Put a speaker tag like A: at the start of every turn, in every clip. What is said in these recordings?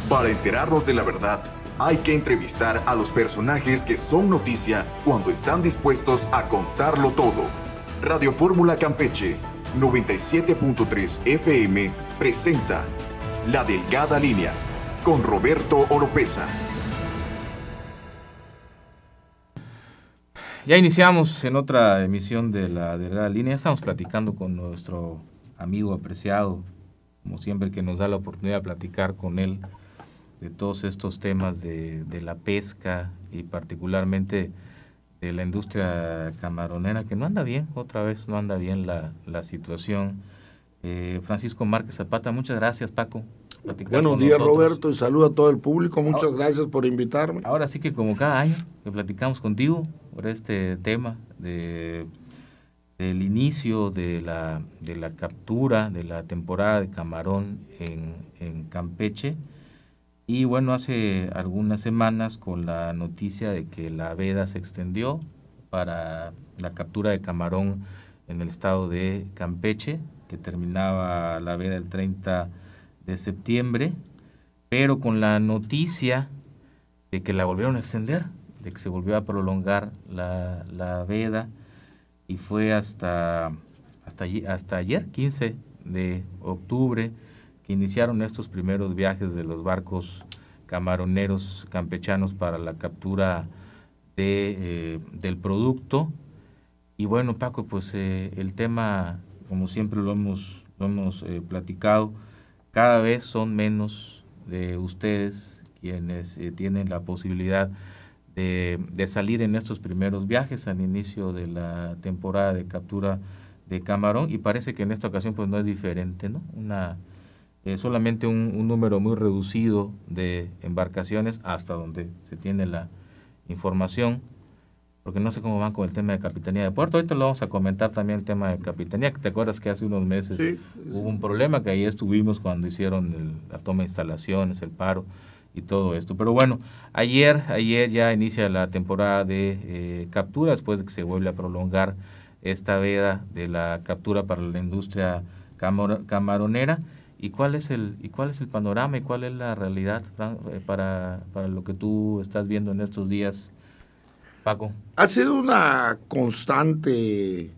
A: Para enterarnos de la verdad, hay que entrevistar a los personajes que son noticia cuando están dispuestos a contarlo todo. Radio Fórmula Campeche, 97.3 FM, presenta La Delgada Línea, con Roberto Oropeza.
B: Ya iniciamos en otra emisión de La Delgada Línea. Estamos platicando con nuestro amigo apreciado, como siempre que nos da la oportunidad de platicar con él de todos estos temas de la pesca y particularmente de la industria camaronera, que no anda bien, otra vez no anda bien la situación. Francisco Márquez Zapata, muchas gracias, Paco.
C: Buenos días, Roberto, y saludo a todo el público. Muchas gracias por invitarme.
B: Ahora sí que como cada año que platicamos contigo por este tema del inicio de la captura de la temporada de camarón en Campeche. Y bueno, hace algunas semanas con la noticia de que la veda se extendió para la captura de camarón en el estado de Campeche, que terminaba la veda el 30 de septiembre, pero con la noticia de que la volvieron a extender, de que se volvió a prolongar la veda, y fue hasta ayer, 15 de octubre, que iniciaron estos primeros viajes de los barcos camaroneros campechanos para la captura del producto. Y bueno, Paco, pues el tema, como siempre lo hemos platicado, cada vez son menos de ustedes quienes tienen la posibilidad de salir en estos primeros viajes al inicio de la temporada de captura de camarón, y parece que en esta ocasión pues no es diferente, ¿no? Solamente un número muy reducido de embarcaciones hasta donde se tiene la información, porque no sé cómo van con el tema de Capitanía de Puerto. Ahorita lo vamos a comentar también el tema de Capitanía, que te acuerdas que hace unos meses hubo un problema, que ahí estuvimos cuando hicieron la toma de instalaciones, el paro y todo esto. Pero bueno, ayer ya inicia la temporada de captura, después de que se vuelve a prolongar esta veda de la captura para la industria camaronera. ¿Y cuál es el panorama y cuál es la realidad para lo que tú estás viendo en estos días, Paco?
C: Ha sido una constante.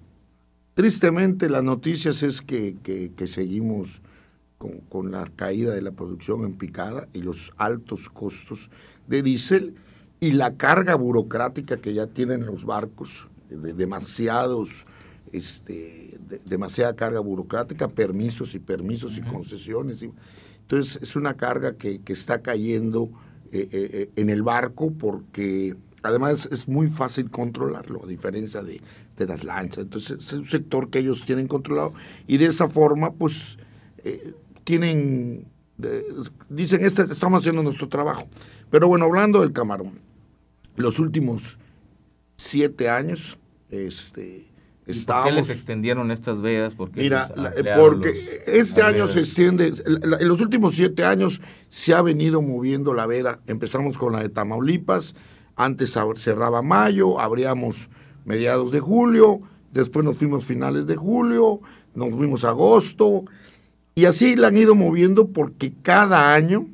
C: Tristemente, las noticias es que seguimos con la caída de la producción en picada y los altos costos de diésel y la carga burocrática que ya tienen los barcos, de demasiada carga burocrática, permisos y concesiones. Entonces, es una carga que está cayendo en el barco, porque además es muy fácil controlarlo, a diferencia de las lanchas. Entonces, es un sector que ellos tienen controlado, y de esa forma, pues, dicen, estamos haciendo nuestro trabajo. Pero bueno, hablando del camarón, los últimos 7 años,
B: ¿por qué les extendieron estas vedas? Porque
C: este año se extiende, en los últimos 7 años se ha venido moviendo la veda. Empezamos con la de Tamaulipas, antes cerraba mayo, abríamos mediados de julio, después nos fuimos finales de julio, nos fuimos a agosto, y así la han ido moviendo, porque cada año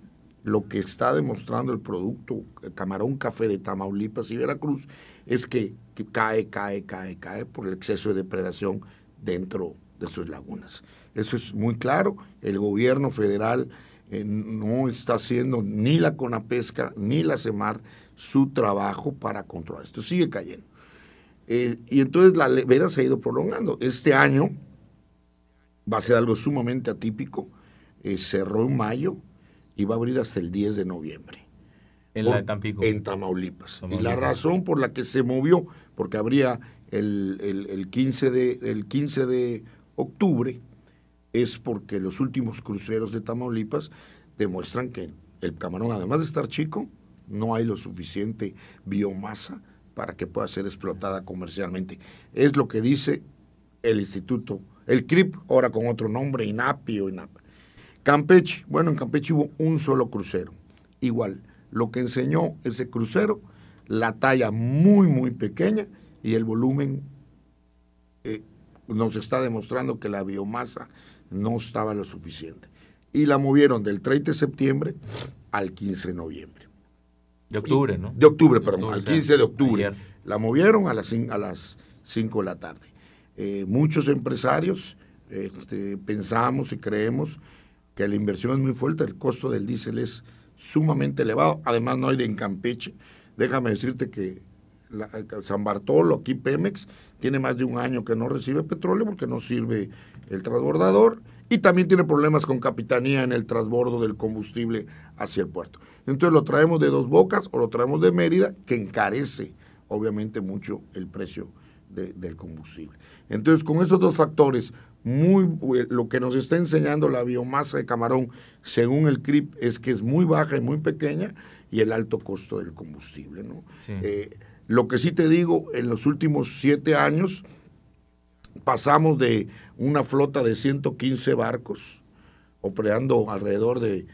C: lo que está demostrando el producto camarón café de Tamaulipas y Veracruz es que cae por el exceso de depredación dentro de sus lagunas. Eso es muy claro. El gobierno federal no está haciendo, ni la CONAPESCA ni la CEMAR, su trabajo para controlar esto. Sigue cayendo. Y entonces la veda se ha ido prolongando. Este año va a ser algo sumamente atípico. Cerró en mayo y va a abrir hasta el 10 de noviembre.
B: En Tampico.
C: En Tamaulipas. Y la razón por la que se movió, porque habría el 15 de octubre, es porque los últimos cruceros de Tamaulipas demuestran que el camarón, además de estar chico, no hay lo suficiente biomasa para que pueda ser explotada comercialmente. Es lo que dice el instituto, el CRIP, ahora con otro nombre, INAPI o INAP. Campeche, bueno, en Campeche hubo un solo crucero. Igual, lo que enseñó ese crucero, la talla muy, muy pequeña, y el volumen nos está demostrando que la biomasa no estaba lo suficiente. Y la movieron del 30 de septiembre al 15 de noviembre.
B: De octubre, ¿no?
C: De octubre, perdón, al 15 de octubre.
B: Ayer.
C: La movieron a las 5 de la tarde. Muchos empresarios pensamos y creemos que la inversión es muy fuerte, el costo del diésel es sumamente elevado, además no hay de en Campeche. Déjame decirte que San Bartolo, aquí Pemex, tiene más de un año que no recibe petróleo porque no sirve el transbordador y también tiene problemas con Capitanía en el transbordo del combustible hacia el puerto. Entonces lo traemos de Dos Bocas o lo traemos de Mérida, que encarece obviamente mucho el precio del combustible. Entonces con esos dos factores, lo que nos está enseñando la biomasa de camarón, según el CRIP, es que es muy baja y muy pequeña y el alto costo del combustible, ¿no? Sí. Lo que sí te digo, en los últimos 7 años pasamos de una flota de 115 barcos, operando alrededor de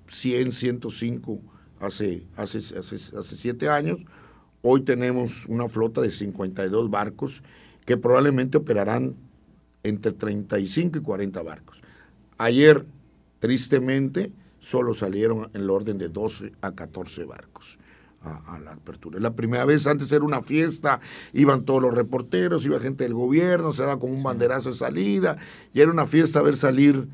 C: 100, 105 hace 7 años. Hoy tenemos una flota de 52 barcos que probablemente operarán entre 35 y 40 barcos. Ayer, tristemente, solo salieron en el orden de 12 a 14 barcos a la apertura. Es la primera vez, antes era una fiesta, iban todos los reporteros, iba gente del gobierno, se daba como un banderazo de salida, y era una fiesta ver salir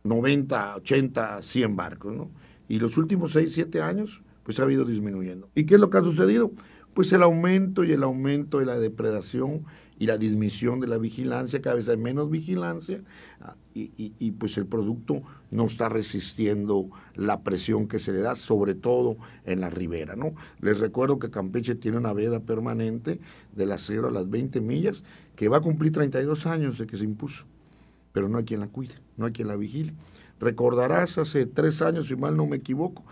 C: 90, 80, 100 barcos, ¿no? Y los últimos 6, 7 años, pues ha ido disminuyendo. ¿Y qué es lo que ha sucedido? Pues el aumento de la depredación y la disminución de la vigilancia, cada vez hay menos vigilancia y pues el producto no está resistiendo la presión que se le da, sobre todo en la ribera, ¿no? Les recuerdo que Campeche tiene una veda permanente de las 0 a las 20 millas que va a cumplir 32 años de que se impuso, pero no hay quien la cuide, no hay quien la vigile. Recordarás, hace 3 años, si mal no me equivoco,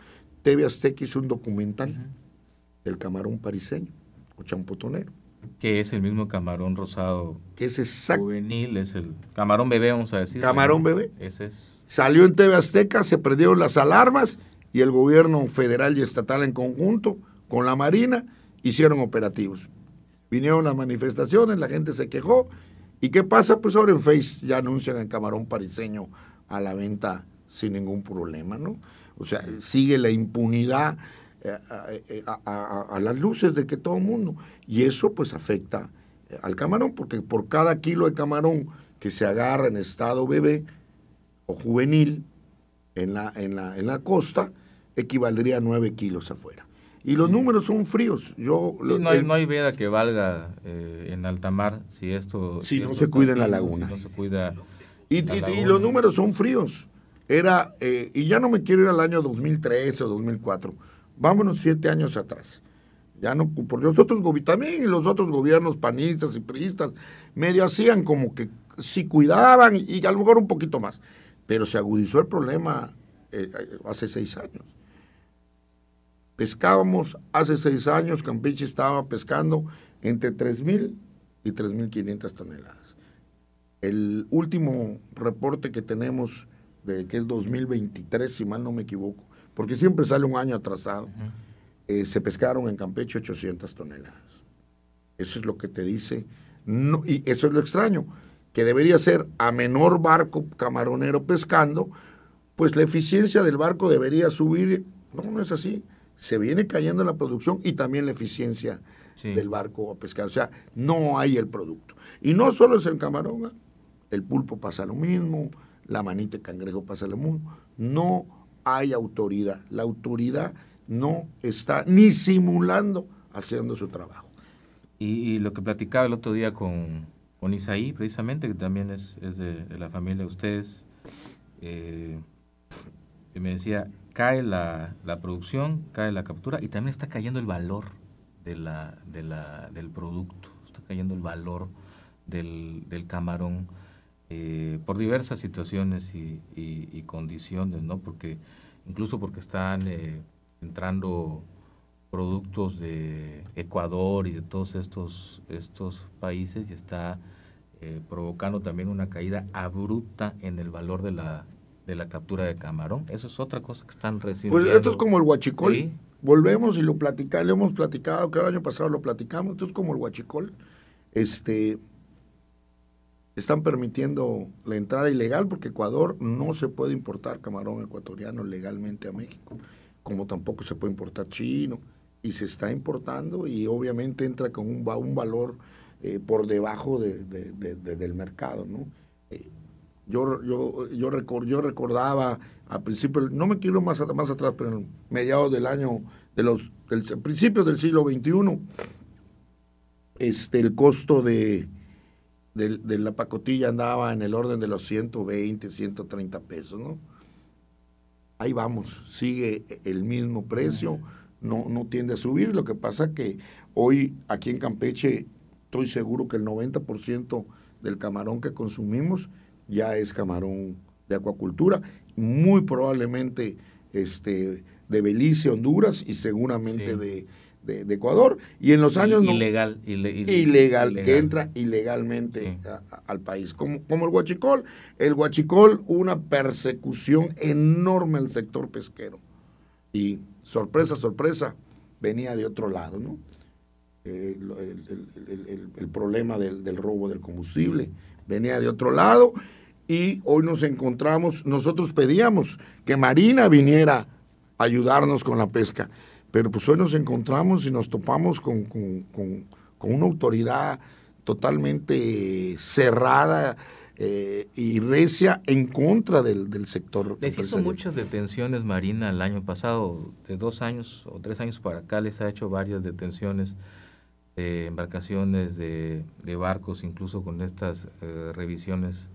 C: TV Azteca hizo un documental del camarón pariseño o champotonero.
B: Que es el mismo camarón rosado
C: que es
B: juvenil, es el camarón bebé, vamos a decir.
C: Camarón bebé.
B: Ese es.
C: Salió en TV Azteca, se prendieron las alarmas y el gobierno federal y estatal en conjunto con la Marina hicieron operativos. Vinieron las manifestaciones, la gente se quejó. ¿Y qué pasa? Pues ahora en Face ya anuncian el camarón pariseño a la venta sin ningún problema, ¿no? O sea, sigue la impunidad a las luces de que todo el mundo, y eso pues afecta al camarón, porque por cada kilo de camarón que se agarra en estado bebé o juvenil en la costa, equivaldría a 9 kilos afuera. Y los números son fríos.
B: No hay veda que valga en alta mar si esto...
C: Si no se cuida en la laguna.
B: Si no se cuida
C: y los números son fríos. Y ya no me quiero ir al año 2003 o 2004. Vámonos 7 años atrás. Ya no, porque también los otros gobiernos panistas y priistas medio hacían como que sí cuidaban y a lo mejor un poquito más. Pero se agudizó el problema hace 6 años. Pescábamos hace 6 años, Campeche estaba pescando entre 3,000 y 3,500 toneladas. El último reporte que tenemos, que es 2023, si mal no me equivoco, porque siempre sale un año atrasado, se pescaron en Campeche 800 toneladas. Eso es lo que te dice, no, y eso es lo extraño, que debería ser a menor barco camaronero pescando, pues la eficiencia del barco debería subir. No es así. Se viene cayendo la producción y también la eficiencia del barco a pescar. O sea, no hay el producto. Y no solo es el camarón, el pulpo pasa lo mismo, la manita de cangrejo pasa lo mismo. No hay autoridad. La autoridad no está ni simulando haciendo su trabajo.
B: Y lo que platicaba el otro día con Isaí, precisamente, que también es de la familia de ustedes, que me decía, cae la producción, cae la captura y también está cayendo el valor del producto, está cayendo el valor del camarón por diversas situaciones y condiciones, ¿no? Incluso porque están entrando productos de Ecuador y de todos estos países y está provocando también una caída abrupta en el valor de la captura de camarón. Eso es otra cosa que están recibiendo.
C: Pues esto es como el huachicol. ¿Sí? Volvemos y lo hemos platicado, que el año pasado lo platicamos. Esto es como el huachicol. están permitiendo la entrada ilegal porque Ecuador no se puede importar camarón ecuatoriano legalmente a México, como tampoco se puede importar chino, y se está importando y obviamente entra con un valor por debajo del mercado, ¿no? Yo recordaba a principios, no me quiero más atrás, pero en mediados del año, principios del siglo XXI, el costo de la pacotilla andaba en el orden de los 120, 130 pesos, ¿no? Ahí vamos, sigue el mismo precio, no tiende a subir. Lo que pasa que hoy aquí en Campeche estoy seguro que el 90% del camarón que consumimos ya es camarón de acuacultura, muy probablemente de Belice, Honduras y seguramente
B: sí.
C: de Ecuador, y en los años
B: ilegal,
C: que entra ilegalmente sí. Al país, como el huachicol. El huachicol, una persecución enorme al sector pesquero, y sorpresa, venía de otro lado, ¿no? El problema del robo del combustible venía de otro lado, y hoy nos encontramos, nosotros pedíamos que Marina viniera a ayudarnos con la pesca, pero pues hoy nos encontramos y nos topamos con una autoridad totalmente cerrada y recia en contra del sector.
B: Les hizo muchas detenciones Marina el año pasado, de 2 años o 3 años para acá les ha hecho varias detenciones de embarcaciones, de barcos, incluso con estas revisiones.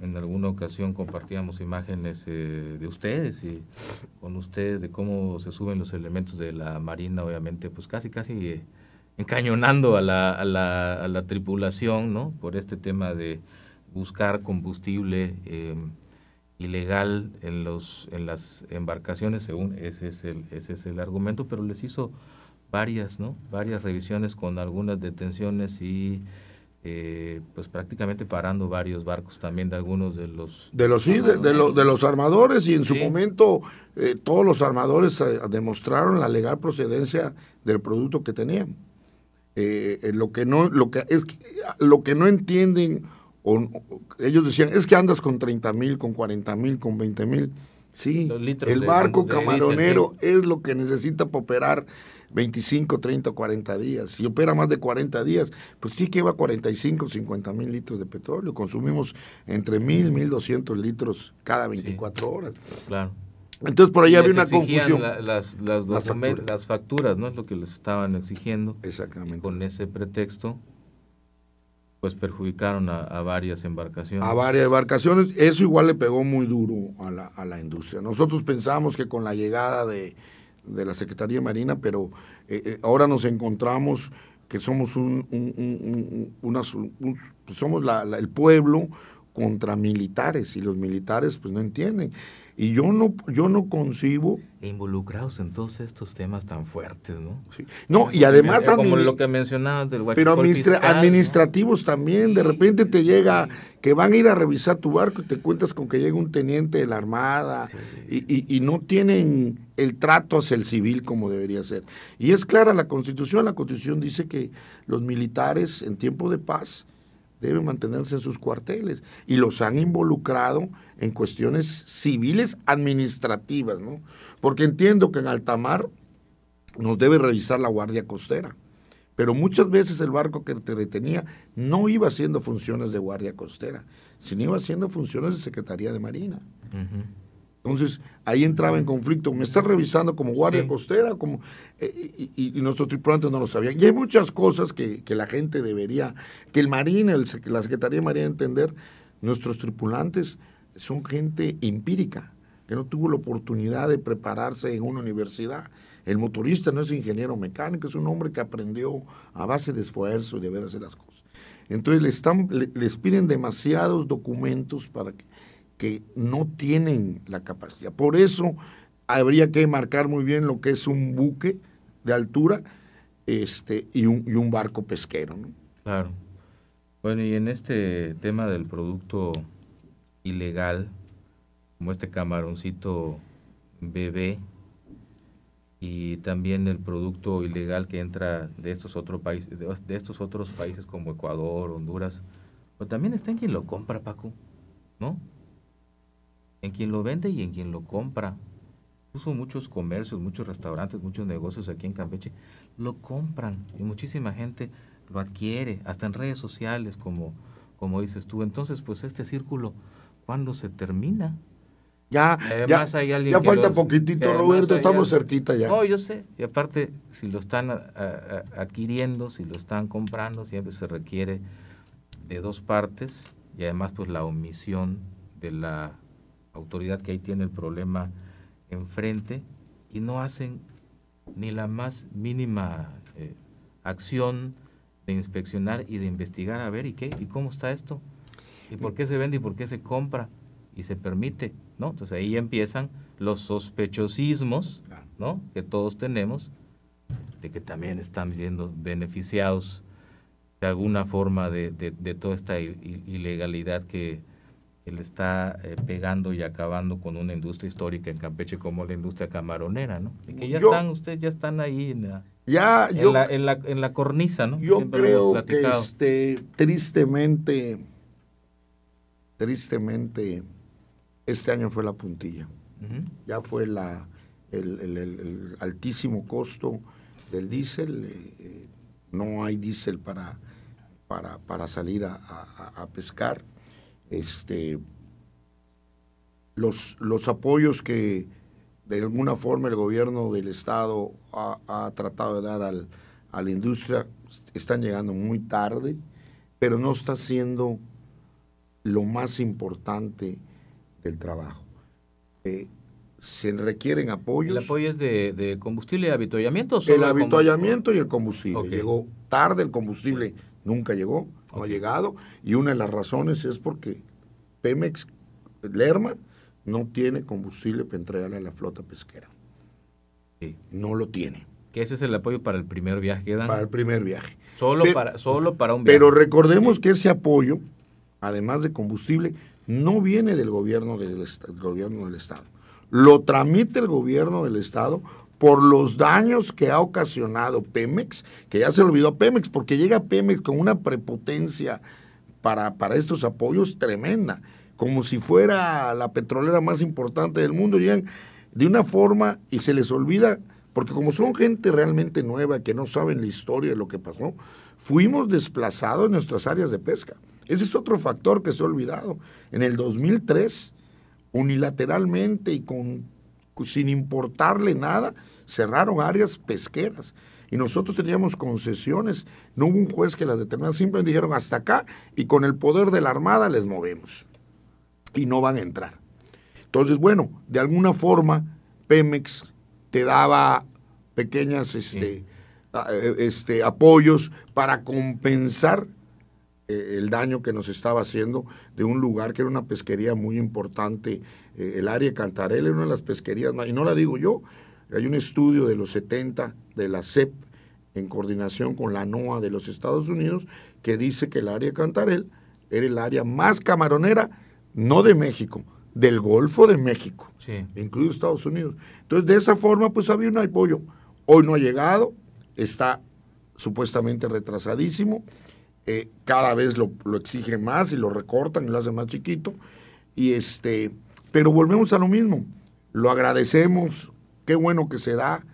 B: En alguna ocasión compartíamos imágenes de ustedes y con ustedes de cómo se suben los elementos de la Marina, obviamente, pues casi encañonando a la tripulación, ¿no? Por este tema de buscar combustible ilegal en las embarcaciones, según ese es el argumento, pero les hizo varias revisiones con algunas detenciones y pues prácticamente parando varios barcos también de algunos de los
C: armadores, y en su momento todos los armadores demostraron la legal procedencia del producto que tenían. Lo que no entienden, ellos decían, es que andas con 30,000, con 40,000, con 20,000. Sí, el barco camaronero es lo que necesita para operar 25, 30, 40 días. Si opera más de 40 días, pues sí que lleva 45, 50,000 litros de petróleo. Consumimos entre 1,200 litros cada 24 horas.
B: Claro.
C: Entonces por ahí había una confusión.
B: Las facturas, ¿no? Es lo que les estaban exigiendo.
C: Exactamente.
B: Y con ese pretexto, pues perjudicaron a varias embarcaciones.
C: A varias embarcaciones. Eso igual le pegó muy duro a la industria. Nosotros pensamos que con la llegada de la Secretaría de Marina, pero ahora nos encontramos que somos somos el pueblo contra militares, y los militares pues no entienden. Y yo no concibo...
B: Involucrados en todos estos temas tan fuertes, ¿no?
C: Sí. No, y además...
B: Como lo que mencionabas del huachicol.
C: Pero
B: fiscal,
C: administrativos, ¿no? También,
B: sí.
C: De repente te llega que van a ir a revisar tu barco y te cuentas con que llega un teniente de la Armada, sí. y no tienen el trato hacia el civil como debería ser. Y es clara la Constitución dice que los militares en tiempo de paz deben mantenerse en sus cuarteles, y los han involucrado en cuestiones civiles administrativas, ¿no? Porque entiendo que en alta mar nos debe revisar la Guardia Costera, pero muchas veces el barco que te detenía no iba haciendo funciones de Guardia Costera, sino iba haciendo funciones de Secretaría de Marina. Uh-huh. Entonces, ahí entraba en conflicto. Me están revisando como Guardia sí. Costera, como y nuestros tripulantes no lo sabían. Y hay muchas cosas que la gente debería, que el Marina, la Secretaría de Marina entender. Nuestros tripulantes son gente empírica, que no tuvo la oportunidad de prepararse en una universidad. El motorista no es ingeniero mecánico, es un hombre que aprendió a base de esfuerzo y de ver hacer las cosas. Entonces, les piden demasiados documentos para que no tienen la capacidad. Por eso habría que marcar muy bien lo que es un buque de altura y un barco pesquero, ¿no?
B: Claro. Bueno, y en este tema del producto ilegal, como este camaroncito bebé, y también el producto ilegal que entra de estos otros países como Ecuador, Honduras, Pero también está en quien lo compra, Paco, ¿no? En quien lo vende y en quien lo compra. Incluso muchos comercios, muchos restaurantes, muchos negocios aquí en Campeche lo compran y muchísima gente lo adquiere, hasta en redes sociales, como dices tú. Entonces, pues este círculo, ¿cuándo se termina?
C: Ya falta poquitito, Roberto, estamos cerquita ya.
B: No, yo sé, y aparte, si lo están adquiriendo, si lo están comprando, siempre se requiere de dos partes, y además pues la omisión de la autoridad que ahí tiene el problema enfrente, y no hacen ni la más mínima acción de inspeccionar y de investigar a ver y qué, y cómo está esto, y por qué se vende y por qué se compra y se permite, ¿no? Entonces ahí empiezan los sospechosismos, ¿no?, que todos tenemos, de que también están siendo beneficiados de alguna forma de toda esta ilegalidad que le está pegando y acabando con una industria histórica en Campeche como la industria camaronera, ¿no? Y que ustedes ya están ahí en la cornisa, ¿no?
C: Yo siempre creo que tristemente, este año fue la puntilla. Ya fue el altísimo costo del diésel. No hay diésel para salir a pescar. Los apoyos que de alguna forma el gobierno del estado ha tratado de dar a la industria están llegando muy tarde, pero no está siendo lo más importante del trabajo. Se requieren apoyos.
B: ¿El apoyo es de combustible y avituallamiento?
C: El avituallamiento y el combustible.
B: Okay.
C: Llegó tarde el combustible, nunca llegó, no ha llegado, y una de las razones es porque Pemex, Lerma, no tiene combustible para entregarle a la flota pesquera.
B: Sí.
C: No lo tiene.
B: Que ese es el apoyo para el primer viaje que dan.
C: Para el primer viaje.
B: Solo para un viaje.
C: Pero recordemos que ese apoyo, además de combustible, no viene del gobierno del estado. Lo tramita el gobierno del estado por los daños que ha ocasionado Pemex, que ya se olvidó a Pemex, porque llega Pemex con una prepotencia para estos apoyos tremenda, como si fuera la petrolera más importante del mundo. Llegan de una forma y se les olvida, porque como son gente realmente nueva, que no saben la historia de lo que pasó, fuimos desplazados en nuestras áreas de pesca. Ese es otro factor que se ha olvidado. En el 2003, unilateralmente y sin importarle nada, cerraron áreas pesqueras. Y nosotros teníamos concesiones, no hubo un juez que las determinara, simplemente dijeron hasta acá y con el poder de la Armada les movemos. Y no van a entrar. Entonces, bueno, de alguna forma, Pemex te daba pequeñas apoyos para compensar el daño que nos estaba haciendo de un lugar que era una pesquería muy importante. El área de Cantarell era una de las pesquerías más, y no la digo yo, hay un estudio de los 70 de la CEP en coordinación con la NOAA de los Estados Unidos que dice que el área de Cantarell era el área más camaronera, no de México, del Golfo de México, sí, incluido Estados Unidos. Entonces, de esa forma, pues había un apoyo. Hoy no ha llegado, está supuestamente retrasadísimo. Cada vez lo exigen más y lo recortan y lo hacen más chiquito, pero volvemos a lo mismo, lo agradecemos, qué bueno que se da,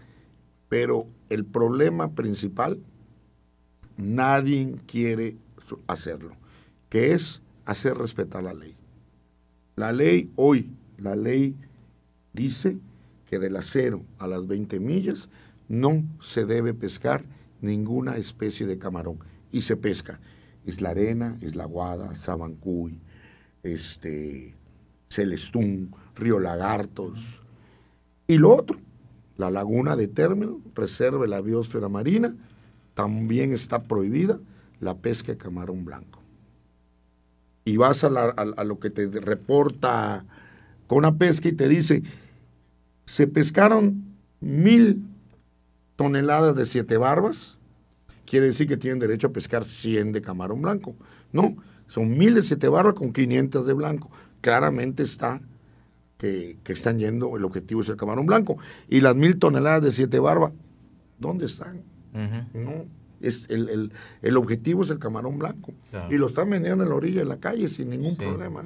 C: pero el problema principal, nadie quiere hacerlo, que es hacer respetar la ley. La ley dice que de las 0 a las 20 millas no se debe pescar ninguna especie de camarón. Y se pesca. Isla Arena, Isla Guada, Sabancuy, Celestún, Río Lagartos. Y lo otro, la laguna de Término, reserva de la biosfera marina, también está prohibida la pesca de camarón blanco. Y vas a lo que te reporta con una pesca y te dice, se pescaron 1,000 toneladas de 7 barbas, quiere decir que tienen derecho a pescar 100 de camarón blanco. No, son 1,000 de 7 barbas con 500 de blanco. Claramente está que están yendo, el objetivo es el camarón blanco. Y las 1,000 toneladas de 7 barbas, ¿dónde están? No, el objetivo es el camarón blanco. Claro. Y lo están vendiendo en la orilla, en la calle, sin ningún problema.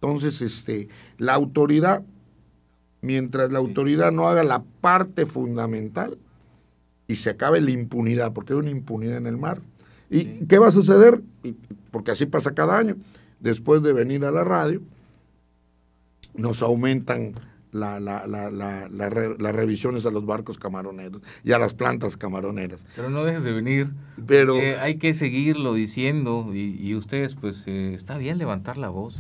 C: Entonces, la autoridad, mientras la autoridad no haga la parte fundamental y se acabe la impunidad, porque hay una impunidad en el mar. ¿Y qué va a suceder? Porque así pasa cada año. Después de venir a la radio, nos aumentan las revisiones a los barcos camaroneros y a las plantas camaroneras.
B: Pero no dejes de venir.
C: Pero
B: hay que seguirlo diciendo y ustedes, pues, está bien levantar la voz,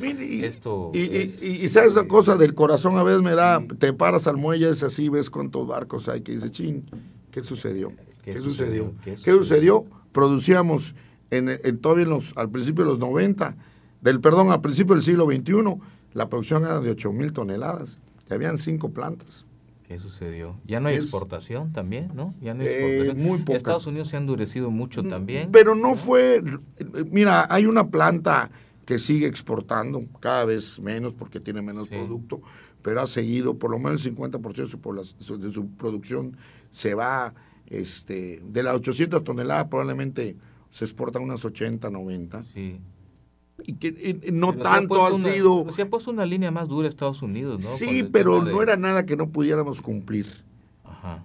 B: Mire,
C: y sabes una cosa, del corazón a veces me da, te paras al muelle, es así, ves cuántos barcos hay, que dice, chin, ¿qué sucedió? ¿Qué sucedió? Producíamos todavía al principio de los 90, al principio del siglo XXI, la producción era de 8,000 toneladas, que habían 5 plantas.
B: ¿Qué sucedió? Ya no hay exportación también, ¿no? Ya no hay exportación.
C: Muy poca.
B: Estados Unidos se ha endurecido mucho también.
C: Pero no fue, mira, hay una planta que sigue exportando, cada vez menos porque tiene menos producto, pero ha seguido, por lo menos el 50% de su producción se va, de las 800 toneladas probablemente se exportan unas 80, 90.
B: Sí.
C: Y que no tanto ha sido...
B: Se ha puesto una línea más dura Estados Unidos, ¿no?
C: Sí, pero no era nada que no pudiéramos cumplir. Ajá.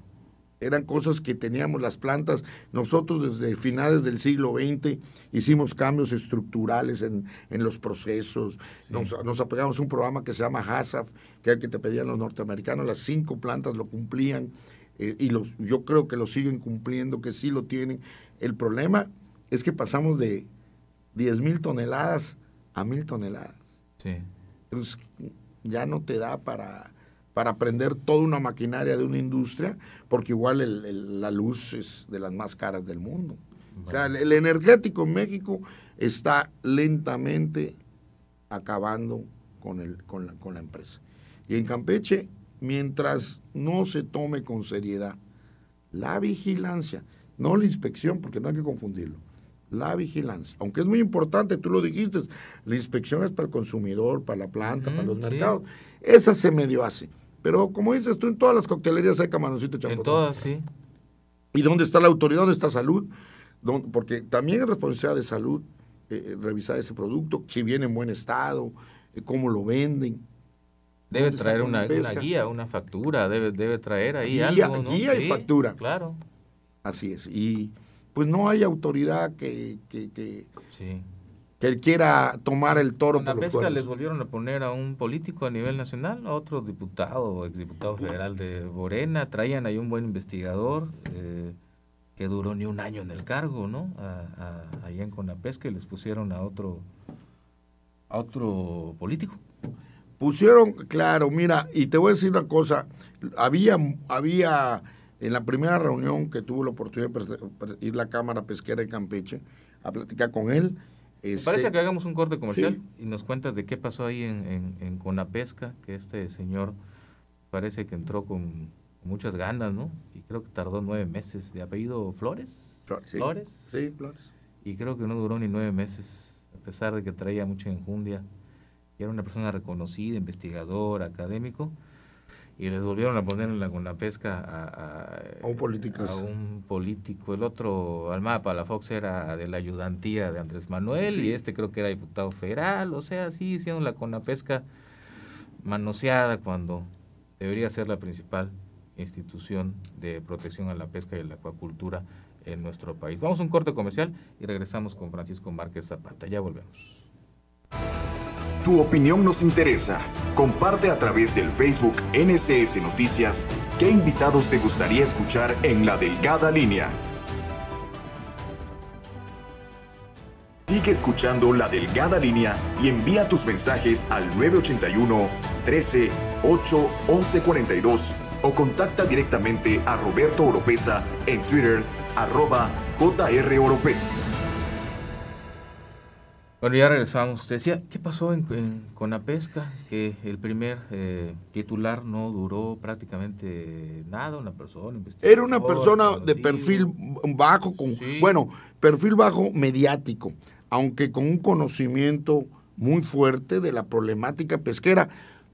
C: Eran cosas que teníamos las plantas. Nosotros desde finales del siglo XX hicimos cambios estructurales en los procesos. Sí. Nos apegamos a un programa que se llama HACCP, que es el que te pedían los norteamericanos. Las 5 plantas lo cumplían yo creo que lo siguen cumpliendo, que sí lo tienen. El problema es que pasamos de 10,000 toneladas a 1,000 toneladas.
B: Sí.
C: Entonces, ya no te da para prender toda una maquinaria de una industria, porque igual la luz es de las más caras del mundo. Bueno. O sea, el energético en México está lentamente acabando con la empresa. Y en Campeche, mientras no se tome con seriedad la vigilancia, no la inspección, porque no hay que confundirlo, la vigilancia, aunque es muy importante, tú lo dijiste, la inspección es para el consumidor, para la planta, para los mercados, esa se medio hace, pero como dices tú, en todas las coctelerías hay camaroncito champotón.
B: En todas, sí.
C: ¿Y dónde está la autoridad? ¿Dónde está salud? Porque también es responsabilidad de salud revisar ese producto, si viene en buen estado, cómo lo venden.
B: Debe traer una guía, una factura, debe traer ahí algo, ¿no?
C: Guía y factura.
B: Claro.
C: Así es, y pues no hay autoridad que quiera tomar el toro por los cuernos.
B: Pesca les volvieron a poner a un político a nivel nacional, a otro diputado o exdiputado federal de Morena, traían ahí un buen investigador que duró ni un año en el cargo, ¿no? Allá en Conapesca, y les pusieron a otro político.
C: Pusieron, claro, mira, y te voy a decir una cosa, había en la primera reunión que tuvo la oportunidad de ir a la Cámara Pesquera de Campeche a platicar con él.
B: Parece que hagamos un corte comercial y nos cuentas de qué pasó ahí en Conapesca, que este señor parece que entró con muchas ganas, ¿no? Y creo que tardó 9 meses, de apellido Flores. ¿Flores?
C: Sí, Flores.
B: Y creo que no duró ni 9 meses, a pesar de que traía mucha enjundia. Y era una persona reconocida, investigador, académico, y les volvieron a poner en la Conapesca a un político. El otro, Almada Palafox, era de la ayudantía de Andrés Manuel, y creo que era diputado federal. O sea, sí hicieron la Conapesca manoseada cuando debería ser la principal institución de protección a la pesca y a la acuacultura en nuestro país. Vamos a un corte comercial y regresamos con Francisco Márquez Zapata. Ya volvemos.
A: Tu opinión nos interesa. Comparte a través del Facebook NSS Noticias qué invitados te gustaría escuchar en La Delgada Línea. Sigue escuchando La Delgada Línea y envía tus mensajes al 981 13 8 11 42 o contacta directamente a Roberto Oropesa en Twitter @JROropez.
B: Bueno, ya regresamos. Usted decía, ¿qué pasó en Conapesca? Que el primer titular no duró prácticamente nada, una persona investigadora.
C: Era una persona de perfil bajo, perfil bajo mediático, aunque con un conocimiento muy fuerte de la problemática pesquera,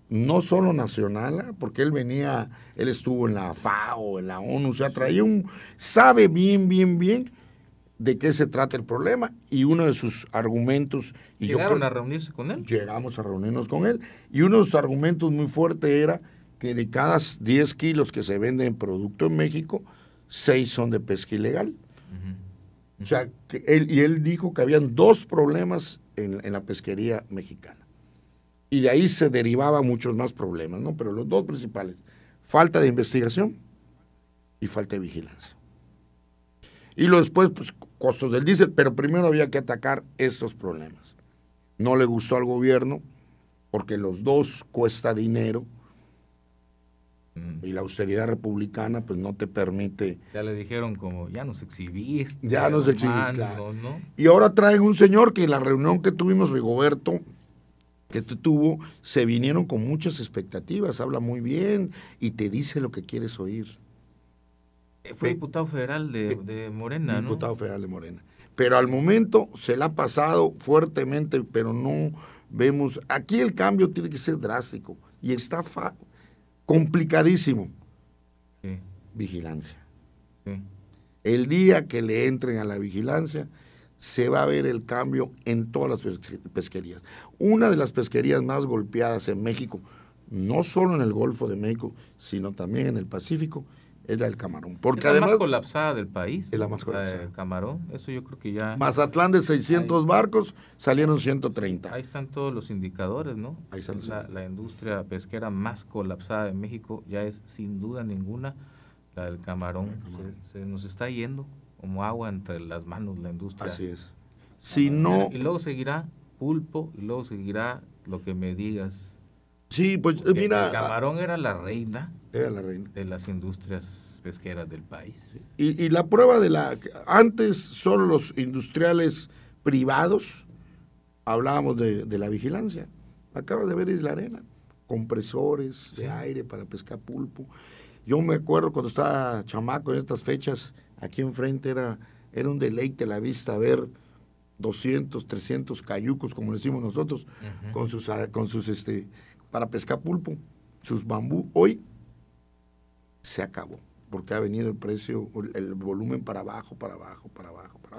C: no solo nacional, porque él estuvo en la FAO, en la ONU, o sea, sabe bien de qué se trata el problema, y uno de sus argumentos...
B: ¿Llegaron a reunirse con él?
C: Llegamos a reunirnos con él, y uno de sus argumentos muy fuertes era que de cada 10 kilos que se venden en producto en México, 6 son de pesca ilegal. O sea, que él dijo que habían 2 problemas en la pesquería mexicana. Y de ahí se derivaban muchos más problemas, ¿no? Pero los 2 principales, falta de investigación y falta de vigilancia. Y luego después, pues, costos del diésel, pero primero había que atacar estos problemas. No le gustó al gobierno, porque los 2 cuesta dinero, y la austeridad republicana pues no te permite.
B: Ya le dijeron como, ya nos exhibiste.
C: Ya nos exhibiste, claro.
B: ¿No?
C: Y ahora traen un señor que en la reunión que tuvimos, Rigoberto, que tuvo, se vinieron con muchas expectativas, habla muy bien y te dice lo que quieres oír.
B: Fue diputado federal de Morena, ¿no?
C: Diputado federal de Morena. Pero al momento se la ha pasado fuertemente, pero no vemos. Aquí el cambio tiene que ser drástico y está complicadísimo.
B: Sí.
C: Vigilancia.
B: Sí.
C: El día que le entren a la vigilancia, se va a ver el cambio en todas las pesquerías. Una de las pesquerías más golpeadas en México, no solo en el Golfo de México, sino también en el Pacífico, es la del camarón. Porque
B: es la
C: además,
B: más colapsada del país.
C: Es la más colapsada.
B: El camarón, eso yo creo que ya...
C: Mazatlán de 600 barcos, salieron 130.
B: Ahí están todos los indicadores, ¿no?
C: Ahí están
B: la industria pesquera más colapsada de México ya es sin duda ninguna la del camarón. Se nos está yendo como agua entre las manos la industria.
C: Así es. Si no...
B: Y luego seguirá pulpo, y luego seguirá lo que me digas.
C: Sí, pues mira...
B: El camarón era la reina.
C: Era la reina.
B: De las industrias pesqueras del país.
C: Y la prueba antes solo los industriales privados hablábamos de la vigilancia. Acabas de ver Isla Arena, compresores de aire para pescar pulpo. Yo me acuerdo cuando estaba chamaco en estas fechas, aquí enfrente era un deleite la vista ver 200, 300 cayucos, como decimos nosotros, con sus para pescar pulpo, sus bambú. Hoy se acabó, porque ha venido el precio, el volumen para abajo.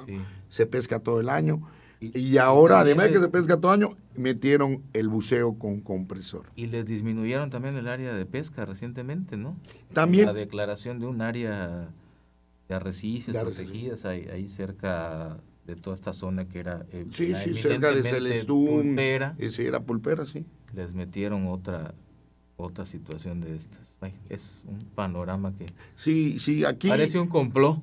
C: Sí. Se pesca todo el año. Y ahora, además de que se pesca todo el año, metieron el buceo con compresor.
B: Y les disminuyeron también el área de pesca recientemente, ¿no?
C: También.
B: La declaración de un área de arrecifes protegidas ahí cerca de toda esta zona que era...
C: sí, cerca de Celestún.
B: Pulpera.
C: Sí, era pulpera, sí.
B: Les metieron otra situación de estas. Ay, es un panorama que...
C: Sí, aquí...
B: Parece un complot.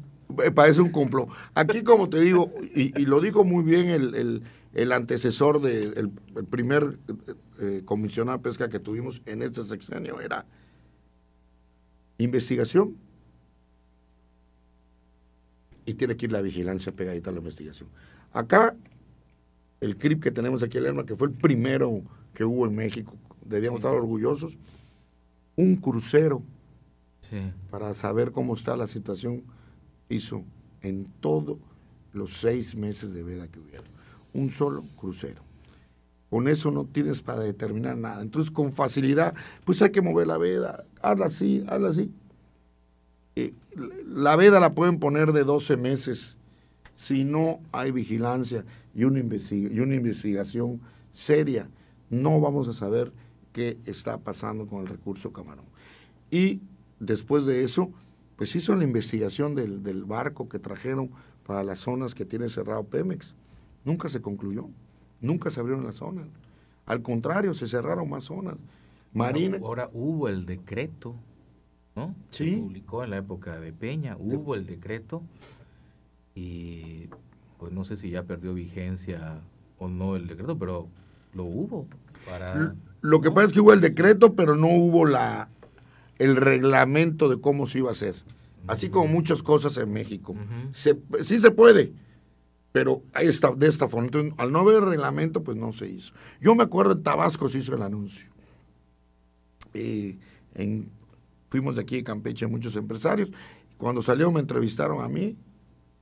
C: Parece un complot. Aquí, como te digo, y lo dijo muy bien el antecesor del el primer comisionado de pesca que tuvimos en este sexenio, era investigación y tiene que ir la vigilancia pegadita a la investigación. Acá, el CRIP que tenemos aquí en Lerma, que fue el primero que hubo en México, debíamos estar orgullosos, un crucero para saber cómo está la situación hizo en todos los 6 meses de veda que hubieron. Un solo crucero. Con eso no tienes para determinar nada. Entonces, con facilidad, pues hay que mover la veda. Hazla así. La veda la pueden poner de 12 meses. Si no hay vigilancia y una investigación seria, no vamos a saber qué está pasando con el recurso camarón. Y después de eso, pues hizo la investigación del barco que trajeron para las zonas que tiene cerrado Pemex. Nunca se concluyó, nunca se abrieron las zonas. Al contrario, se cerraron más zonas. Marina.
B: Ahora hubo el decreto, ¿no?
C: Sí.
B: Se publicó en la época de Peña, hubo el decreto y pues no sé si ya perdió vigencia o no el decreto, pero lo hubo.
C: Lo que pasa es que hubo el decreto, pero no hubo el reglamento de cómo se iba a hacer. Así como muchas cosas en México. Sí se puede, pero de esta forma. Entonces, al no haber reglamento, pues no se hizo. Yo me acuerdo en Tabasco se hizo el anuncio. Fuimos de aquí de Campeche muchos empresarios. Cuando salió me entrevistaron a mí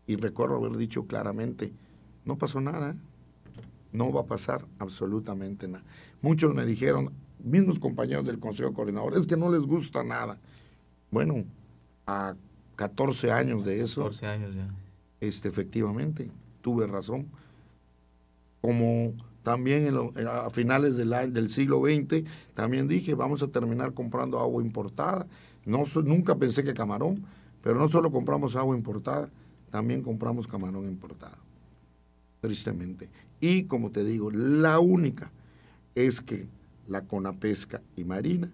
C: y recuerdo haber dicho claramente, no pasó nada, no va a pasar absolutamente nada. Muchos me dijeron, mismos compañeros del Consejo Coordinador, es que no les gusta nada. Bueno, a 14 años de eso,
B: 14 años ya.
C: Efectivamente, tuve razón. Como también a finales del siglo XX, también dije, vamos a terminar comprando agua importada. Nunca pensé que camarón, pero no solo compramos agua importada, también compramos camarón importado, tristemente. Y como te digo, la única es que la Conapesca y Marina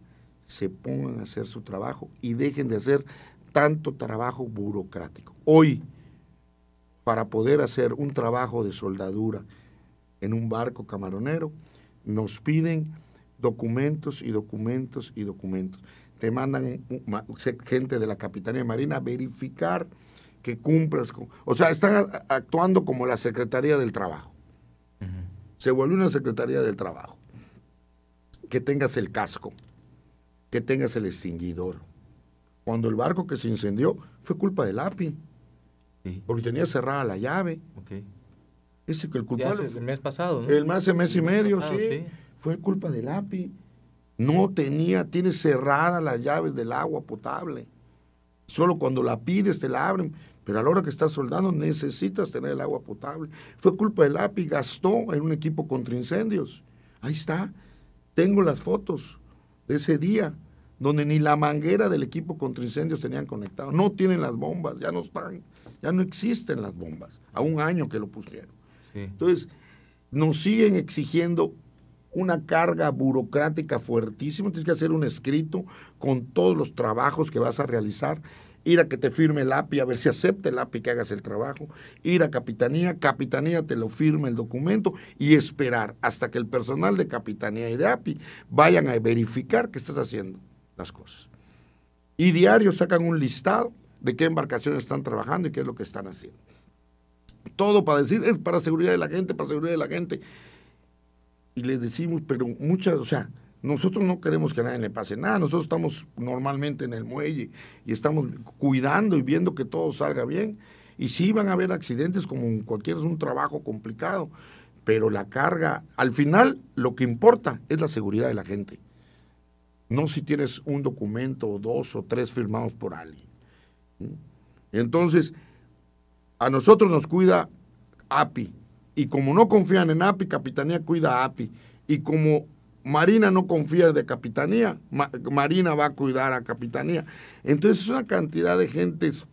C: se pongan a hacer su trabajo y dejen de hacer tanto trabajo burocrático. Hoy, para poder hacer un trabajo de soldadura en un barco camaronero, nos piden documentos y documentos y documentos. Te mandan gente de la Capitanía de Marina a verificar que cumplas con... O sea, están actuando como la Secretaría del Trabajo. Se vuelve una Secretaría del Trabajo. Que tengas el casco, que tengas el extinguidor. Cuando el barco que se incendió fue culpa del API, sí, porque tenía cerrada la llave.
B: Okay.
C: Ese que el culpable
B: el mes pasado, ¿no?
C: El mes y medio, pasado, sí, fue culpa del API. Tiene cerradas las llaves del agua potable. Solo cuando la pides te la abren, pero a la hora que estás soldando necesitas tener el agua potable. Fue culpa del API, gastó en un equipo contra incendios. Ahí está, tengo las fotos de ese día, donde ni la manguera del equipo contra incendios tenían conectado. No tienen las bombas, ya no existen las bombas, a un año que lo pusieron. Sí. Entonces, nos siguen exigiendo una carga burocrática fuertísima. Tienes que hacer un escrito con todos los trabajos que vas a realizar, ir a que te firme el API, a ver si acepta el API que hagas el trabajo, ir a Capitanía te lo firme el documento y esperar hasta que el personal de Capitanía y de API vayan a verificar que estás haciendo las cosas. Y diario sacan un listado de qué embarcaciones están trabajando y qué es lo que están haciendo. Todo para decir, es para seguridad de la gente, para seguridad de la gente. Y les decimos, pero nosotros no queremos que a nadie le pase nada, nosotros estamos normalmente en el muelle y estamos cuidando y viendo que todo salga bien. Y sí van a haber accidentes como en un trabajo complicado, pero la carga, al final lo que importa es la seguridad de la gente. No si tienes un documento o 2 o 3 firmados por alguien. Entonces, a nosotros nos cuida API, y como no confían en API, Capitanía cuida a API, y como Marina no confía de Capitanía, Marina va a cuidar a Capitanía. Entonces es una cantidad de gentes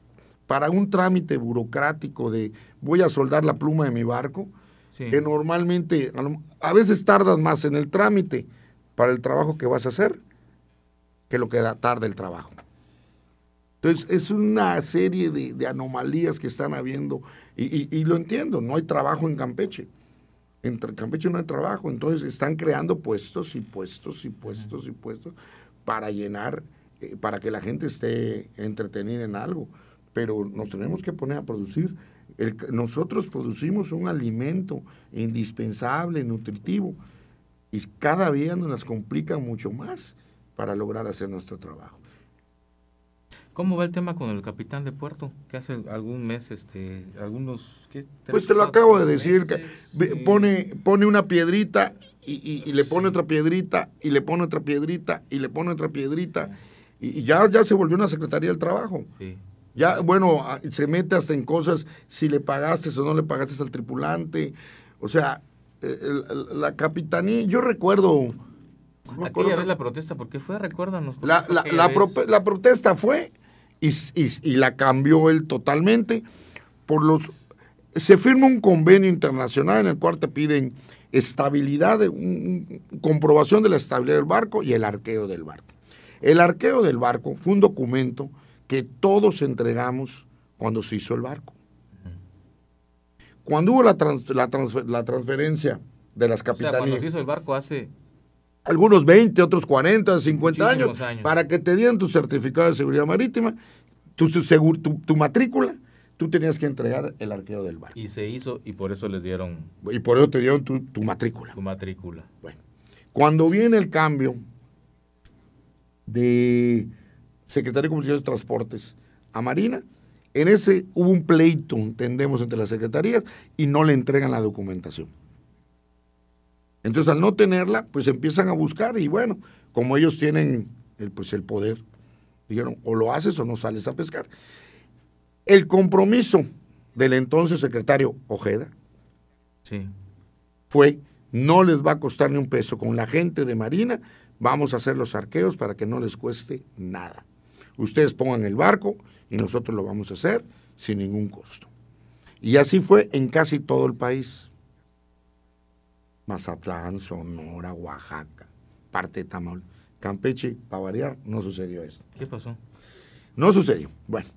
C: para un trámite burocrático de voy a soldar la pluma de mi barco, sí, que normalmente a veces tardas más en el trámite para el trabajo que vas a hacer que lo que tarda el trabajo. Entonces, es una serie de anomalías que están habiendo, y lo entiendo, no hay trabajo en Campeche. En Campeche no hay trabajo, entonces están creando puestos y puestos y puestos y puestos para llenar, para que la gente esté entretenida en algo. Pero nos tenemos que poner a producir. Nosotros producimos un alimento indispensable, nutritivo, y cada día nos las complica mucho más para lograr hacer nuestro trabajo.
B: ¿Cómo va el tema con el capitán de puerto? Que hace algún mes, algunos...
C: Pues te lo acabo de decir, que pone una piedrita y le pone otra piedrita y le pone otra piedrita y le pone otra piedrita, y ya se volvió una Secretaría del Trabajo. Sí. Ya, bueno, se mete hasta en cosas, si le pagaste o no le pagaste al tripulante. O sea, la Capitanía, yo recuerdo...
B: Aquella vez la protesta, ¿por qué fue? Recuérdanos.
C: La protesta fue... Y la cambió él totalmente. Se firma un convenio internacional en el cual te piden estabilidad, comprobación de la estabilidad del barco y el arqueo del barco. El arqueo del barco fue un documento que todos entregamos cuando se hizo el barco. Cuando hubo la transferencia de las capitanías.
B: Cuando se hizo el barco hace...
C: Algunos 20, otros 40, 50 años, para que te dieran tu certificado de seguridad marítima, tu matrícula, tú tenías que entregar el arqueo del barco.
B: Y se hizo, y por eso les dieron...
C: Y por eso te dieron tu matrícula.
B: Tu matrícula.
C: Bueno, cuando viene el cambio de Secretaría de Comunicaciones y Transportes a Marina, en ese hubo un pleito, entendemos, entre las secretarías, y no le entregan la documentación. Entonces, al no tenerla, pues empiezan a buscar y bueno, como ellos tienen el poder, dijeron, o lo haces o no sales a pescar. El compromiso del entonces secretario Ojeda fue, no les va a costar ni un peso, con la gente de Marina vamos a hacer los arqueos para que no les cueste nada. Ustedes pongan el barco y nosotros lo vamos a hacer sin ningún costo. Y así fue en casi todo el país. Mazatlán, Sonora, Oaxaca, parte de Tamaulipas. Campeche, para variar, no sucedió eso.
B: ¿Qué pasó?
C: No sucedió. Bueno,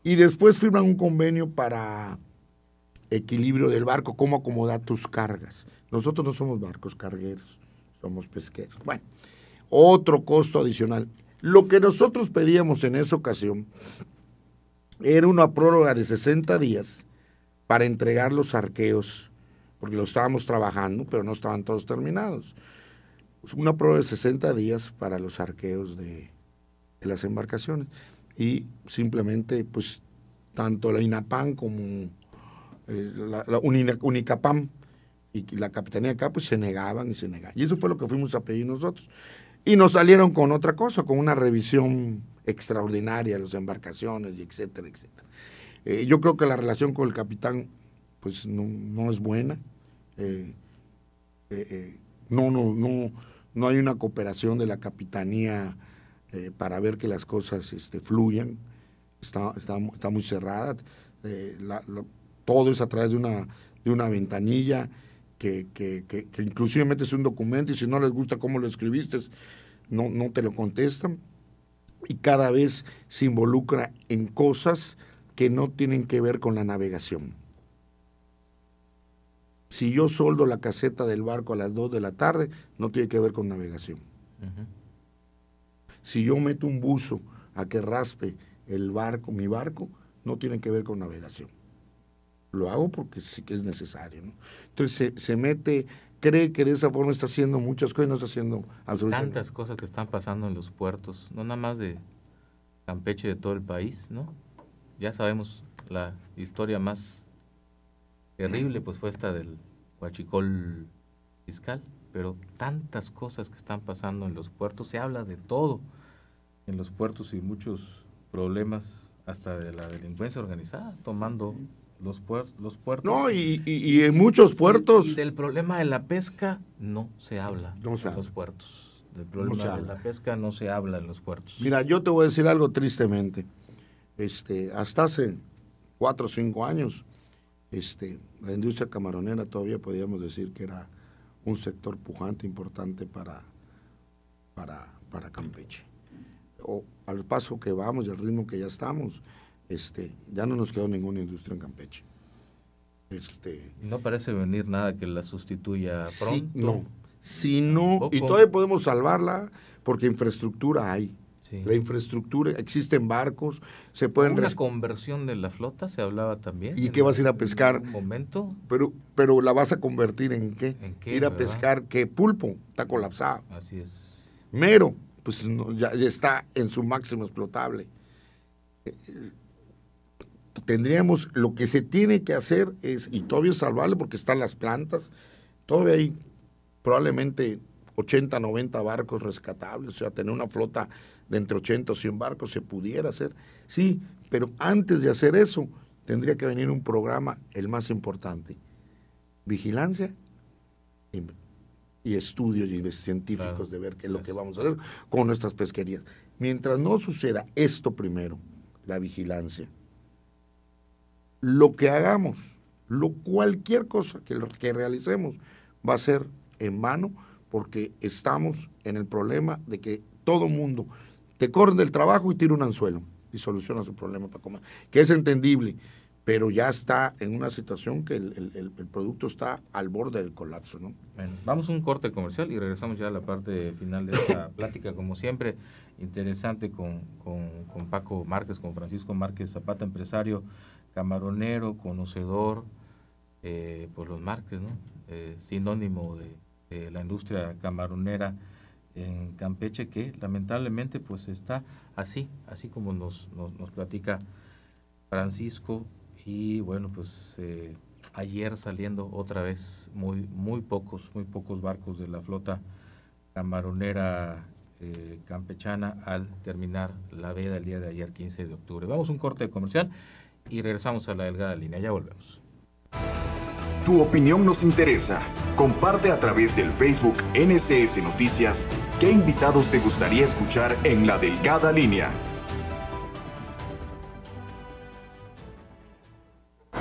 C: y después firman un convenio para equilibrio del barco, cómo acomodar tus cargas. Nosotros no somos barcos cargueros, somos pesqueros. Bueno, otro costo adicional. Lo que nosotros pedíamos en esa ocasión era una prórroga de 60 días para entregar los arqueos, porque lo estábamos trabajando, pero no estaban todos terminados. Una prórroga de 60 días para los arqueos de las embarcaciones. Y simplemente, pues, tanto la INAPAM como la Unicapam y la Capitanía acá, pues se negaban. Y eso fue lo que fuimos a pedir nosotros. Y nos salieron con otra cosa, con una revisión extraordinaria de las embarcaciones, y etcétera, etcétera. Yo creo que la relación con el capitán, pues, no es buena. No hay una cooperación de la Capitanía para ver que las cosas fluyan. Está muy cerrada. Todo es a través de una ventanilla que inclusive metes un documento y si no les gusta cómo lo escribiste, no te lo contestan. Y cada vez se involucra en cosas que no tienen que ver con la navegación. Si yo soldo la caseta del barco a las 2 de la tarde, no tiene que ver con navegación. Uh-huh. Si yo meto un buzo a que raspe mi barco, no tiene que ver con navegación. Lo hago porque sí que es necesario, ¿no? Entonces se mete, cree que de esa forma está haciendo muchas cosas y no está haciendo absolutamente
B: tantas cosas que están pasando en los puertos, no nada más de Campeche, de todo el país, ¿no? Ya sabemos la historia más terrible, pues fue esta del huachicol fiscal, pero tantas cosas que están pasando en los puertos, se habla de todo en los puertos y muchos problemas hasta de la delincuencia organizada, tomando los puertos.
C: No, y en muchos puertos.
B: Y del problema de la pesca no se habla en los puertos. Del problema de la pesca no se habla en los puertos.
C: Mira, yo te voy a decir algo tristemente. Hasta hace 4 o 5 años, la industria camaronera todavía podíamos decir que era un sector pujante importante para Campeche. O al paso que vamos y al ritmo que ya estamos, ya no nos quedó ninguna industria en Campeche.
B: No parece venir nada que la sustituya pronto.
C: Y todavía podemos salvarla porque infraestructura hay. Sí. La infraestructura, existen barcos, se pueden...
B: Una conversión de la flota se hablaba también.
C: ¿Y qué vas a ir a pescar?
B: En un momento.
C: Pero la vas a convertir ¿en qué?
B: ¿En qué,
C: ir a
B: verdad?
C: Pescar, ¿qué? Pulpo, está colapsado.
B: Así es.
C: Mero, pues ya está en su máximo explotable. Tendríamos, lo que se tiene que hacer es, y todavía es salvable porque están las plantas, todavía hay probablemente 80, 90 barcos rescatables, o sea, tener una flota de entre 80 o 100 barcos se pudiera hacer, sí, pero antes de hacer eso, tendría que venir un programa, el más importante, vigilancia y estudios científicos, claro, de ver qué es lo que vamos a hacer con nuestras pesquerías. Mientras no suceda esto primero, la vigilancia, lo que hagamos, cualquier cosa que realicemos va a ser en vano, porque estamos en el problema de que todo mundo te corren del trabajo y tira un anzuelo y soluciona su problema para comer, que es entendible, pero ya está en una situación que el producto está al borde del colapso, ¿no?
B: Bueno, vamos a un corte comercial y regresamos ya a la parte final de esta plática, como siempre, interesante con Paco Márquez, con Francisco Márquez Zapata, empresario camaronero, conocedor, por los Márquez, ¿no? Sinónimo de la industria camaronera en Campeche, que lamentablemente pues está así como nos platica Francisco, y bueno, pues ayer saliendo otra vez muy pocos barcos de la flota camaronera campechana al terminar la veda el día de ayer, 15 de octubre. Vamos a un corte comercial y regresamos a la delgada línea. Ya volvemos.
A: Tu opinión nos interesa. Comparte a través del Facebook NSS Noticias qué invitados te gustaría escuchar en La Delgada Línea.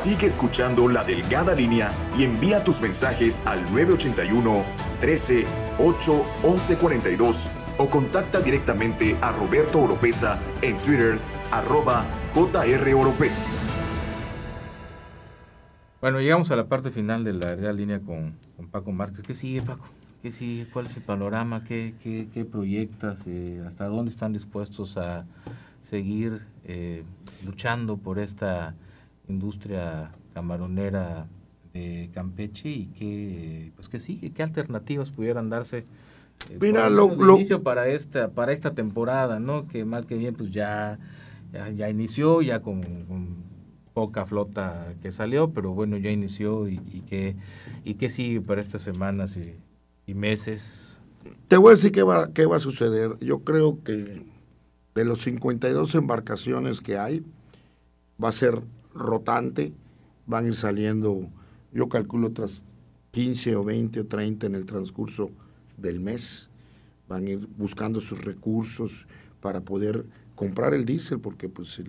A: Sigue escuchando La Delgada Línea y envía tus mensajes al 981 13 8 11 42 o contacta directamente a Roberto Oropesa en Twitter @JROropez.
B: Bueno, llegamos a la parte final de La Delgada Línea con Paco Márquez. ¿Qué sigue, Paco? ¿Qué sigue? ¿Cuál es el panorama? ¿Qué proyectas? ¿Hasta dónde están dispuestos a seguir luchando por esta industria camaronera de Campeche y qué sigue, qué alternativas pudieran darse
C: mira
B: inicio para esta temporada, ¿no? Que mal que bien pues ya inició ya con poca flota que salió, pero bueno, ya inició y qué sigue para estas semanas y meses.
C: Te voy a decir qué va a suceder. Yo creo que de los 52 embarcaciones que hay va a ser rotante, van a ir saliendo, yo calculo otras 15 o 20 o 30 en el transcurso del mes, van a ir buscando sus recursos para poder comprar el diésel, porque pues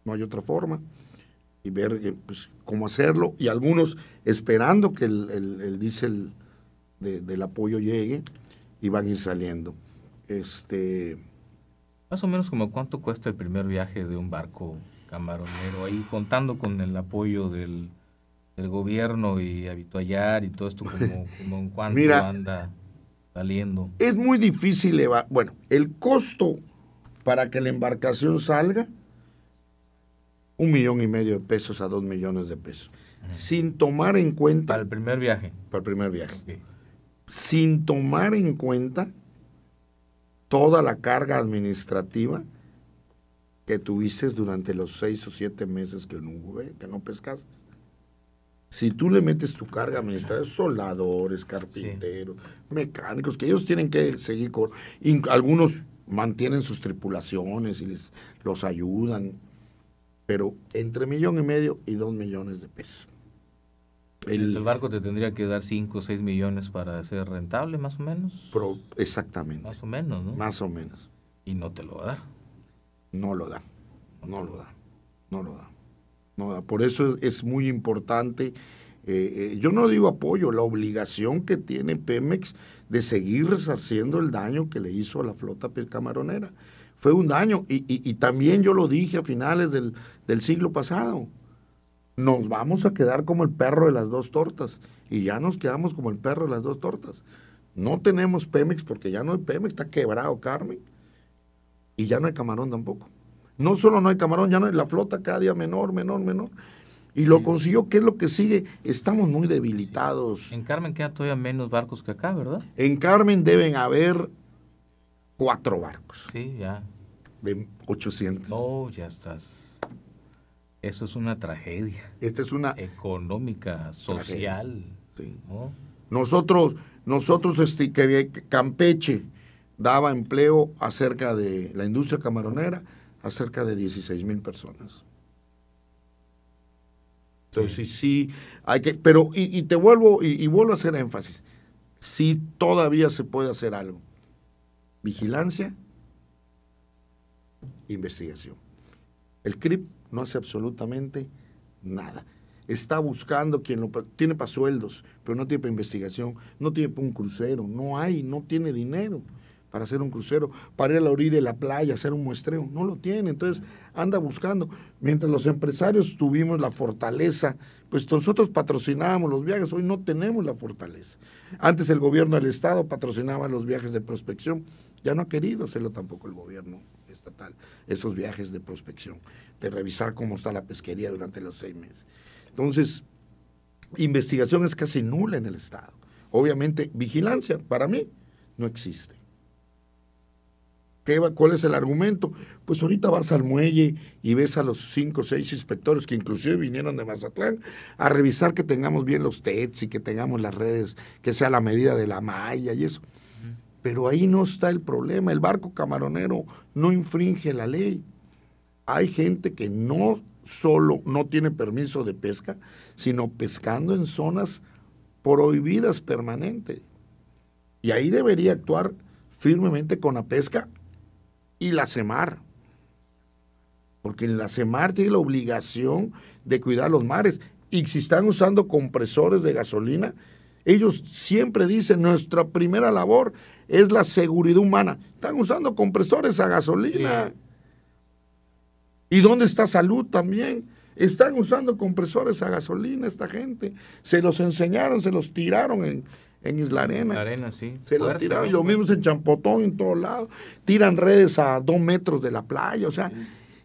C: no hay otra forma, y ver pues, cómo hacerlo, y algunos esperando que el diésel del apoyo llegue, y van a ir saliendo.
B: Más o menos como cuánto cuesta el primer viaje de un barco camaronero, ahí contando con el apoyo del gobierno y habituallar y todo esto, como en cuánto anda saliendo.
C: Es muy difícil, bueno, el costo para que la embarcación salga, 1,5 millones de pesos a 2 millones de pesos, sin tomar en cuenta...
B: Para el primer viaje.
C: Para el primer viaje.
B: Okay.
C: Sin tomar en cuenta toda la carga administrativa que tuviste durante los 6 o 7 meses que no pescaste. Si tú le metes tu carga administrativa, soldadores, carpinteros, mecánicos, que ellos tienen que seguir con... Algunos mantienen sus tripulaciones y los ayudan, pero entre 1,5 millones y 2 millones de pesos.
B: El barco te tendría que dar 5 o 6 millones para ser rentable, más o menos.
C: Exactamente.
B: Más o menos, ¿no?
C: Más o menos.
B: Y no te lo va a dar.
C: No lo da. Por eso es muy importante, yo no digo apoyo, la obligación que tiene Pemex de seguir resarciendo el daño que le hizo a la flota camaronera. Fue un daño, y también yo lo dije a finales del siglo pasado, nos vamos a quedar como el perro de las dos tortas, y ya nos quedamos como el perro de las dos tortas. No tenemos Pemex porque ya no hay Pemex, está quebrado Carmen, y ya no hay camarón tampoco. No solo no hay camarón, ya no hay, la flota cada día menor. Y lo consiguió, ¿qué es lo que sigue? Estamos muy debilitados.
B: En Carmen quedan todavía menos barcos que acá, ¿verdad?
C: En Carmen deben haber 4 barcos.
B: Sí, ya.
C: De 800.
B: No, ya estás. Eso es una tragedia.
C: Esta es una...
B: económica, social.
C: Sí.
B: ¿No?
C: Nosotros Campeche daba empleo acerca de la industria camaronera a cerca de 16,000 personas. Entonces sí hay que, pero te vuelvo a hacer énfasis, sí todavía se puede hacer algo. Vigilancia, investigación. El CRIP no hace absolutamente nada. Está buscando quien lo tiene para sueldos, pero no tiene para investigación, no tiene para un crucero, no tiene dinero para hacer un crucero, para ir a la orilla de la playa, hacer un muestreo, no lo tiene, entonces anda buscando. Mientras los empresarios tuvimos la fortaleza, pues nosotros patrocinábamos los viajes, hoy no tenemos la fortaleza. Antes el gobierno del estado patrocinaba los viajes de prospección, ya no ha querido hacerlo tampoco el gobierno estatal, esos viajes de prospección, de revisar cómo está la pesquería durante los 6 meses. Entonces, investigación es casi nula en el estado. Obviamente, vigilancia, para mí, no existe. ¿Cuál es el argumento? Pues ahorita vas al muelle y ves a los 5 o 6 inspectores que inclusive vinieron de Mazatlán a revisar que tengamos bien los TETs y que tengamos las redes, que sea la medida de la malla y eso. Pero ahí no está el problema. El barco camaronero no infringe la ley. Hay gente que no solo no tiene permiso de pesca, sino pescando en zonas prohibidas permanente. Y ahí debería actuar firmemente con la pesca y la CEMAR, porque la CEMAR tiene la obligación de cuidar los mares, y si están usando compresores de gasolina, ellos siempre dicen, nuestra primera labor es la seguridad humana. Están usando compresores a gasolina. Sí. ¿Y dónde está salud también? Están usando compresores a gasolina esta gente. Se los enseñaron, se los tiraron en Isla Arena.
B: La arena, sí.
C: Se los tiraron, y lo mismo en Champotón, en todos lados. Tiran redes a 2 metros de la playa, o sea, sí.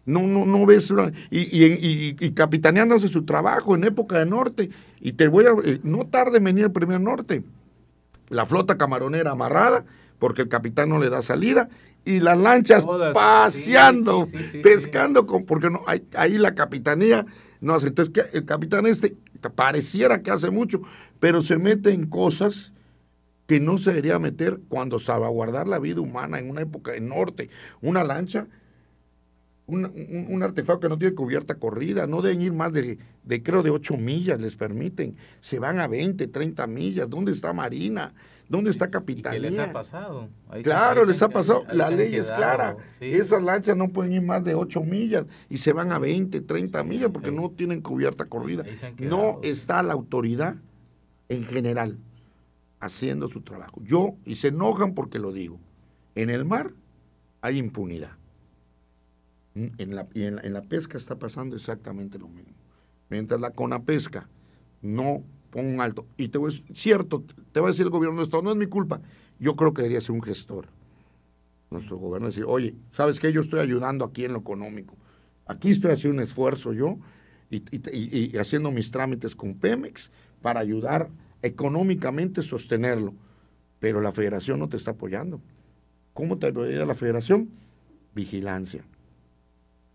C: no ves. Y capitaneándose su trabajo en época de norte. Y no tarde en venir el primer norte. La flota camaronera amarrada, porque el capitán no le da salida, y las lanchas todas paseando, sí, pescando, porque no, ahí la capitanía no hace. Entonces, el capitán pareciera que hace mucho, pero se mete en cosas que no se debería meter cuando salvaguardar la vida humana en una época de norte. Una lancha, un artefacto que no tiene cubierta corrida, no deben ir más de 8 millas, les permiten. Se van a 20, 30 millas. ¿Dónde está Marina? ¿Dónde está Capitanía?
B: ¿Y qué les ha pasado?
C: Claro, les ha pasado. La ley es clara. Sí. Esas lanchas no pueden ir más de 8 millas y se van a 20, 30 millas porque no tienen cubierta corrida. No está la autoridad en general haciendo su trabajo. Y se enojan porque lo digo. En el mar hay impunidad. En la pesca está pasando exactamente lo mismo. Mientras la CONAPESCA no ponga un alto, y te voy a decir el gobierno de Estado, no es mi culpa, yo creo que debería ser un gestor. Nuestro gobierno decir, oye, ¿sabes qué? Yo estoy ayudando aquí en lo económico. Aquí estoy haciendo un esfuerzo yo y haciendo mis trámites con Pemex para ayudar económicamente a sostenerlo. Pero la federación no te está apoyando. ¿Cómo te apoya la federación? Vigilancia.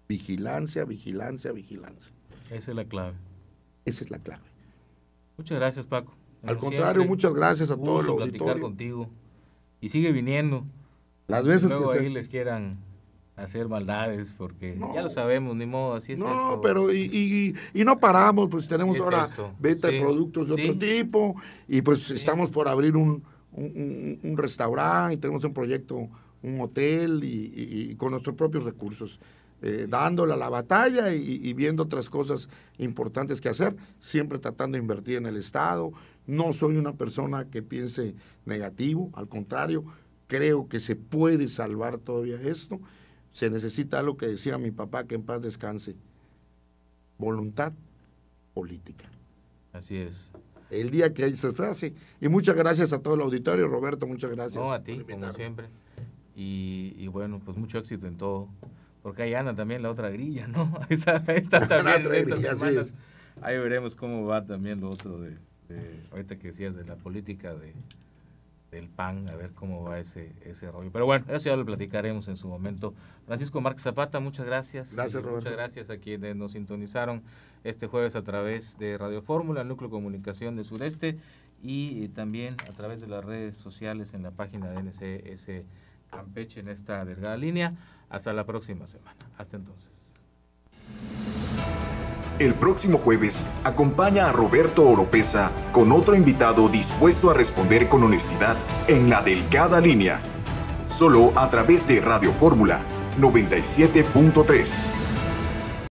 C: Vigilancia, vigilancia, vigilancia.
B: Esa es la clave.
C: Esa es la clave.
B: Muchas gracias, Paco.
C: Al contrario, siempre, muchas gracias a todos los auditores.
B: Platicar contigo. Y sigue viniendo.
C: Las veces
B: luego que ahí les quieran hacer maldades, porque ya lo sabemos, ni modo, así es esto.
C: No, pero y no paramos, pues tenemos ahora venta de productos de otro tipo, y pues estamos por abrir un restaurante, y tenemos un proyecto, un hotel, y con nuestros propios recursos. Dándole a la batalla y viendo otras cosas importantes que hacer, siempre tratando de invertir en el Estado. No soy una persona que piense negativo, al contrario, creo que se puede salvar todavía esto. Se necesita algo que decía mi papá, que en paz descanse: voluntad política.
B: Así es.
C: El día que se hace. Y muchas gracias a todo el auditorio, Roberto, muchas gracias.
B: No, a ti, como siempre. Y bueno, pues mucho éxito en todo. Porque ahí anda también la otra grilla, ¿no? Está también en estas semanas. Ahí veremos cómo va también lo otro de ahorita que decías de la política del PAN, a ver cómo va ese rollo. Pero bueno, eso ya lo platicaremos en su momento. Francisco Márquez Zapata, muchas gracias.
C: Gracias, Roberto.
B: Muchas gracias a quienes nos sintonizaron este jueves a través de Radio Fórmula, el Núcleo de Comunicación de Sureste, y también a través de las redes sociales en la página de NCS Campeche en esta delgada línea. Hasta la próxima semana. Hasta entonces.
A: El próximo jueves, acompaña a Roberto Oropeza con otro invitado dispuesto a responder con honestidad en la delgada línea. Solo a través de Radio Fórmula 97.3.